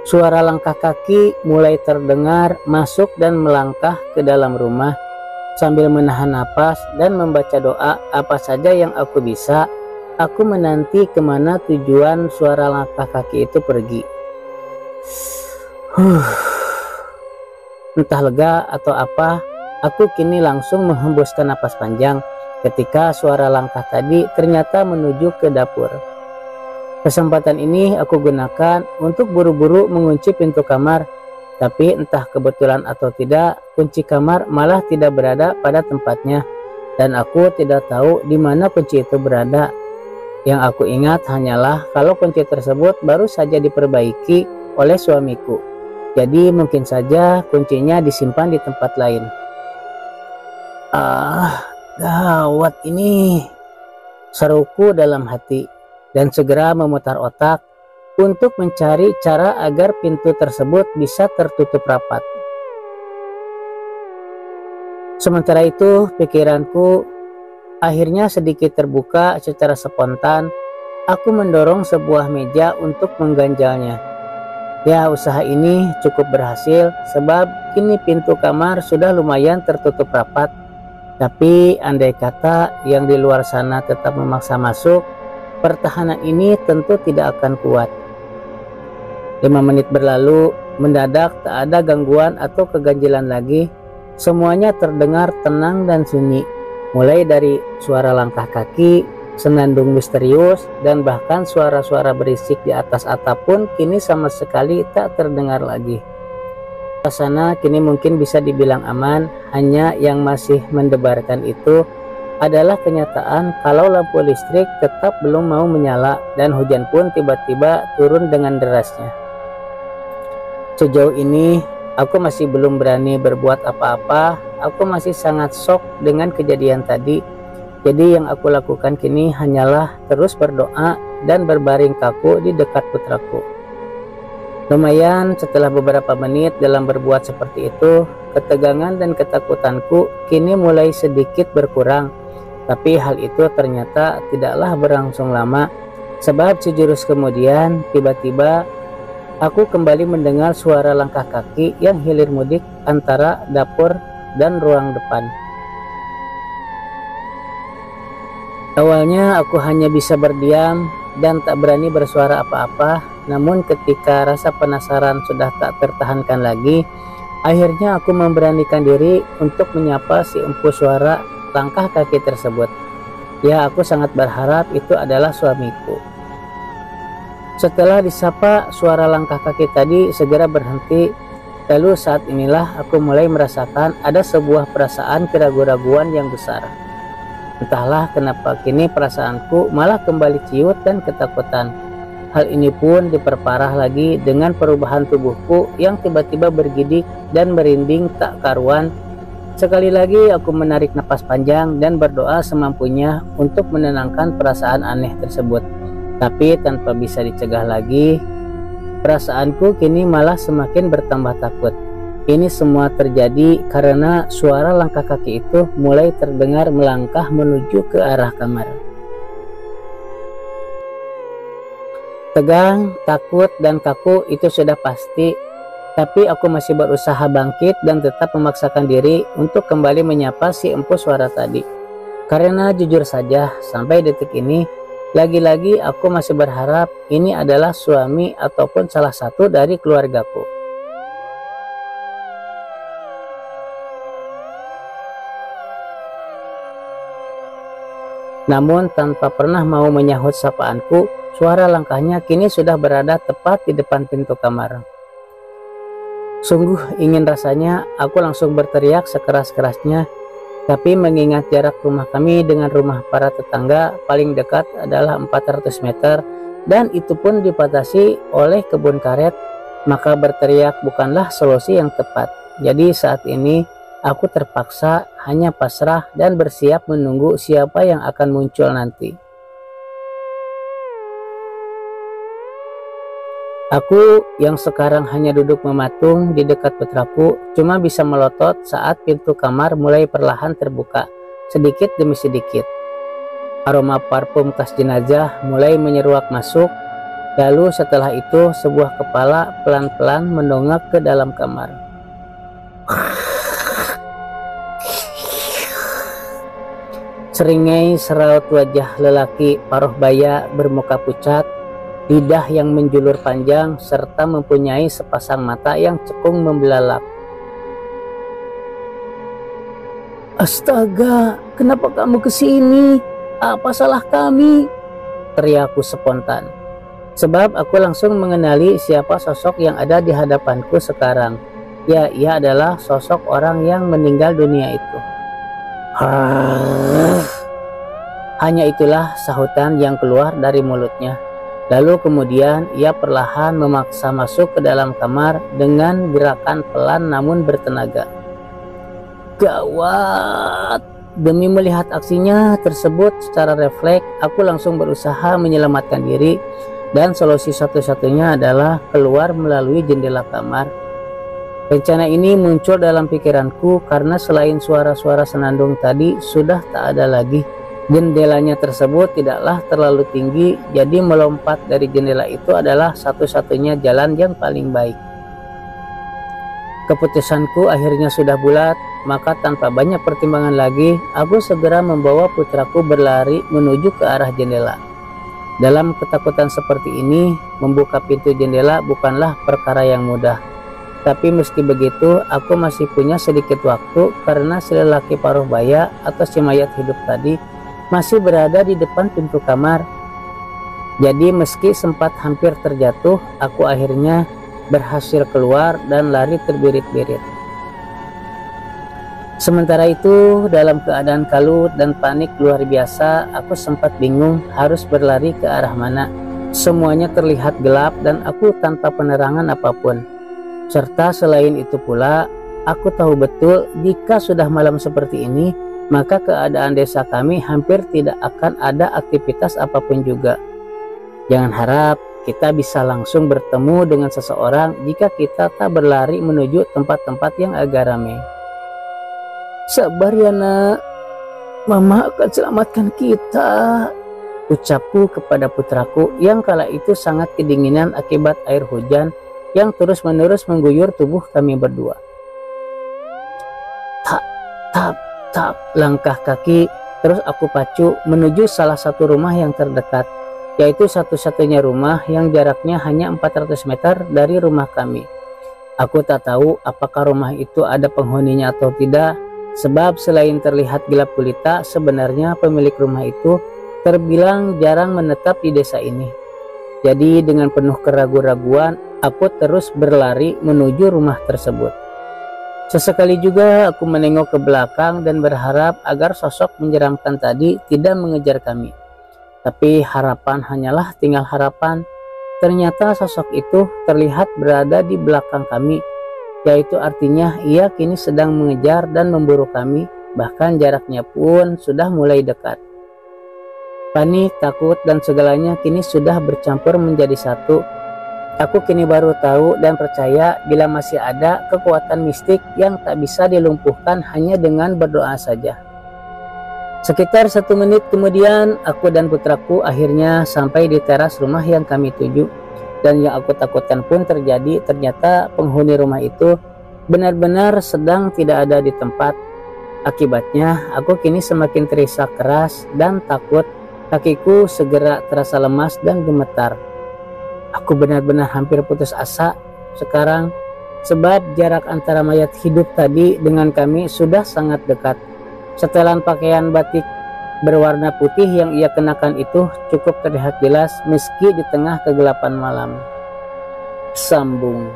Suara langkah kaki mulai terdengar masuk dan melangkah ke dalam rumah. Sambil menahan napas dan membaca doa apa saja yang aku bisa, aku menanti kemana tujuan suara langkah kaki itu pergi. Entah lega atau apa, aku kini langsung menghembuskan napas panjang ketika suara langkah tadi ternyata menuju ke dapur. Kesempatan ini aku gunakan untuk buru-buru mengunci pintu kamar, tapi entah kebetulan atau tidak, kunci kamar malah tidak berada pada tempatnya, dan aku tidak tahu di mana kunci itu berada. Yang aku ingat hanyalah kalau kunci tersebut baru saja diperbaiki oleh suamiku, jadi mungkin saja kuncinya disimpan di tempat lain. Gawat ini, seruku dalam hati, dan segera memutar otak untuk mencari cara agar pintu tersebut bisa tertutup rapat. Sementara itu, pikiranku akhirnya sedikit terbuka secara spontan. Aku mendorong sebuah meja untuk mengganjalnya. Ya, usaha ini cukup berhasil sebab kini pintu kamar sudah lumayan tertutup rapat. Tapi andai kata yang di luar sana tetap memaksa masuk, pertahanan ini tentu tidak akan kuat. 5 menit berlalu, mendadak tak ada gangguan atau keganjilan lagi. Semuanya terdengar tenang dan sunyi, mulai dari suara langkah kaki, senandung misterius, dan bahkan suara-suara berisik di atas atap pun kini sama sekali tak terdengar lagi. Suasana kini mungkin bisa dibilang aman, hanya yang masih mendebarkan itu adalah kenyataan kalau lampu listrik tetap belum mau menyala dan hujan pun tiba-tiba turun dengan derasnya. Sejauh ini aku masih belum berani berbuat apa-apa. Aku masih sangat shock dengan kejadian tadi. Jadi yang aku lakukan kini hanyalah terus berdoa dan berbaring kaku di dekat putraku. Lumayan setelah beberapa menit dalam berbuat seperti itu, ketegangan dan ketakutanku kini mulai sedikit berkurang. Tapi hal itu ternyata tidaklah berlangsung lama, sebab sejurus kemudian tiba-tiba aku kembali mendengar suara langkah kaki yang hilir mudik antara dapur dan ruang depan. Awalnya aku hanya bisa berdiam dan tak berani bersuara apa-apa, namun ketika rasa penasaran sudah tak tertahankan lagi, akhirnya aku memberanikan diri untuk menyapa si empu suara langkah kaki tersebut. Ya, aku sangat berharap itu adalah suamiku. Setelah disapa, suara langkah kaki tadi segera berhenti. Lalu saat inilah aku mulai merasakan ada sebuah perasaan keraguan-raguan yang besar. Entahlah kenapa kini perasaanku malah kembali ciut dan ketakutan. Hal ini pun diperparah lagi dengan perubahan tubuhku yang tiba-tiba bergidik dan merinding tak karuan. Sekali lagi aku menarik napas panjang dan berdoa semampunya untuk menenangkan perasaan aneh tersebut. Tapi tanpa bisa dicegah lagi, perasaanku kini malah semakin bertambah takut. Ini semua terjadi karena suara langkah kaki itu mulai terdengar melangkah menuju ke arah kamar. Tegang, takut, dan kaku itu sudah pasti. Tapi aku masih berusaha bangkit dan tetap memaksakan diri untuk kembali menyapa si empu suara tadi. Karena jujur saja, sampai detik ini, lagi-lagi aku masih berharap ini adalah suami ataupun salah satu dari keluargaku. Namun tanpa pernah mau menyahut sapaanku, suara langkahnya kini sudah berada tepat di depan pintu kamar. Sungguh ingin rasanya aku langsung berteriak sekeras-kerasnya, tapi mengingat jarak rumah kami dengan rumah para tetangga paling dekat adalah 400 meter, dan itu pun dibatasi oleh kebun karet, maka berteriak bukanlah solusi yang tepat. Jadi saat ini aku terpaksa hanya pasrah dan bersiap menunggu siapa yang akan muncul nanti. Aku yang sekarang hanya duduk mematung di dekat putraku cuma bisa melotot saat pintu kamar mulai perlahan terbuka, sedikit demi sedikit. Aroma parfum khas jenazah mulai menyeruak masuk. Lalu setelah itu sebuah kepala pelan-pelan mendongak ke dalam kamar. Seringai seraut wajah lelaki paruh baya bermuka pucat, lidah yang menjulur panjang, serta mempunyai sepasang mata yang cekung membelalak. "Astaga, kenapa kamu kesini? Apa salah kami?" teriakku spontan. Sebab aku langsung mengenali siapa sosok yang ada di hadapanku sekarang. Ya, ia adalah sosok orang yang meninggal dunia itu. Hanya itulah sahutan yang keluar dari mulutnya. Lalu kemudian ia perlahan memaksa masuk ke dalam kamar dengan gerakan pelan namun bertenaga. Gawat! Demi melihat aksinya tersebut secara refleks, aku langsung berusaha menyelamatkan diri, dan solusi satu-satunya adalah keluar melalui jendela kamar. Rencana ini muncul dalam pikiranku karena selain suara-suara senandung tadi sudah tak ada lagi. Jendelanya tersebut tidaklah terlalu tinggi, jadi melompat dari jendela itu adalah satu-satunya jalan yang paling baik. Keputusanku akhirnya sudah bulat, maka tanpa banyak pertimbangan lagi, aku segera membawa putraku berlari menuju ke arah jendela. Dalam ketakutan seperti ini, membuka pintu jendela bukanlah perkara yang mudah. Tapi meski begitu, aku masih punya sedikit waktu karena si lelaki paruh baya atau si mayat hidup tadi masih berada di depan pintu kamar. Jadi meski sempat hampir terjatuh, aku akhirnya berhasil keluar dan lari terbirit-birit. Sementara itu, dalam keadaan kalut dan panik luar biasa, aku sempat bingung harus berlari ke arah mana. Semuanya terlihat gelap dan aku tanpa penerangan apapun. Serta selain itu pula, aku tahu betul jika sudah malam seperti ini, maka keadaan desa kami hampir tidak akan ada aktivitas apapun juga. Jangan harap kita bisa langsung bertemu dengan seseorang jika kita tak berlari menuju tempat-tempat yang agak ramai. Sabar ya nak, Mama akan selamatkan kita, ucapku kepada putraku yang kala itu sangat kedinginan akibat air hujan yang terus-menerus mengguyur tubuh kami berdua. Tak, langkah kaki terus aku pacu menuju salah satu rumah yang terdekat, yaitu satu-satunya rumah yang jaraknya hanya 400 meter dari rumah kami. Aku tak tahu apakah rumah itu ada penghuninya atau tidak, sebab selain terlihat gelap gulita, sebenarnya pemilik rumah itu terbilang jarang menetap di desa ini. Jadi dengan penuh keraguan-raguan, aku terus berlari menuju rumah tersebut. Sesekali juga aku menengok ke belakang dan berharap agar sosok menyeramkan tadi tidak mengejar kami. Tapi harapan hanyalah tinggal harapan. Ternyata sosok itu terlihat berada di belakang kami, yaitu artinya ia kini sedang mengejar dan memburu kami, bahkan jaraknya pun sudah mulai dekat. Panik, takut, dan segalanya kini sudah bercampur menjadi satu. Aku kini baru tahu dan percaya bila masih ada kekuatan mistik yang tak bisa dilumpuhkan hanya dengan berdoa saja. Sekitar 1 menit kemudian, aku dan putraku akhirnya sampai di teras rumah yang kami tuju. Dan yang aku takutkan pun terjadi. Ternyata penghuni rumah itu benar-benar sedang tidak ada di tempat. Akibatnya, aku kini semakin terisak keras dan takut. Kakiku segera terasa lemas dan gemetar. Aku benar-benar hampir putus asa sekarang, sebab jarak antara mayat hidup tadi dengan kami sudah sangat dekat. Setelan pakaian batik berwarna putih yang ia kenakan itu cukup terlihat jelas meski di tengah kegelapan malam. Sambung.